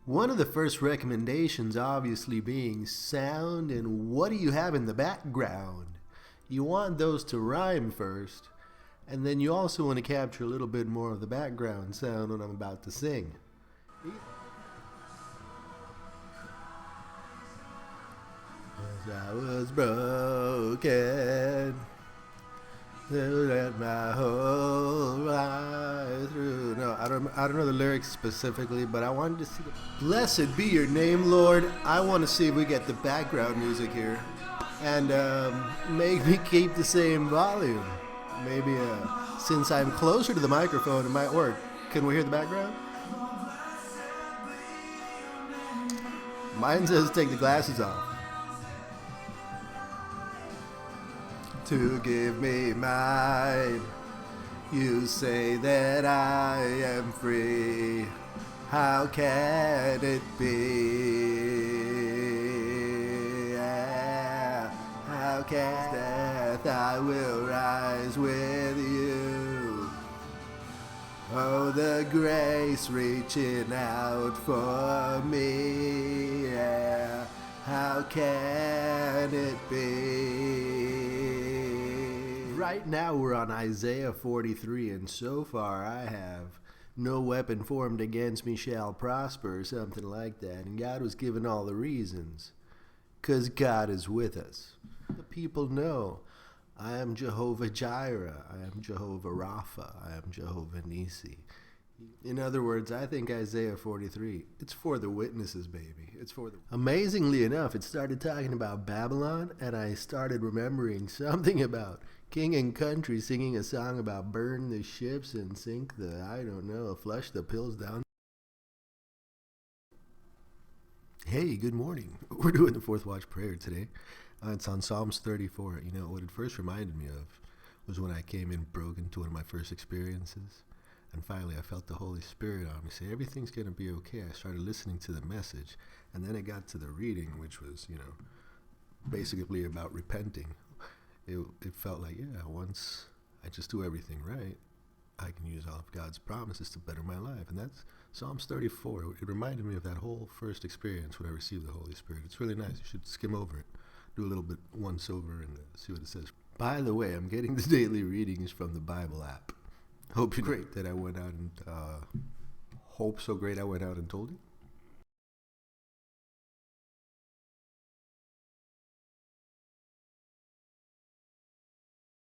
One of the first recommendations obviously being sound and what do you have in the background? You want those to rhyme first, and then you also want to capture a little bit more of the background sound when I'm about to sing. As I was broken, that my whole life through. No, I don't know the lyrics specifically, but I wanted to see the. Blessed be your name, Lord. I want to see if we get the background music here, and make me keep the same volume. Maybe since I'm closer to the microphone, it might work. Can we hear the background? Mine says take the glasses off. To give me mine, you say that I am free. How can it be? Yeah. How can death I will rise with you? Oh, the grace reaching out for me. Yeah. How can it be? Right now we're on Isaiah 43, and so far I have no weapon formed against me shall prosper, or something like that. And God was given all the reasons, because God is with us. The people know I am Jehovah Jireh, I am Jehovah Rapha, I am Jehovah Nisi. In other words, I think Isaiah 43, it's for the witnesses, baby. It's for the. Amazingly enough, it started talking about Babylon, and I started remembering something about king and country singing a song about burn the ships and sink the, I don't know, flush the pills down. Hey, good morning. We're doing the fourth watch prayer today. It's on Psalms 34. You know, what it first reminded me of was when I came in broken to one of my first experiences. And finally, I felt the Holy Spirit on me say, everything's going to be okay. I started listening to the message. And then it got to the reading, which was, basically about repenting. It felt like, yeah, once I just do everything right, I can use all of God's promises to better my life. And that's Psalms 34. It reminded me of that whole first experience when I received the Holy Spirit. It's really nice. You should skim over it. Do a little bit once over and see what it says. By the way, I'm getting the daily readings from the Bible app. Hope you're great that I went out and hope so great I went out and told you.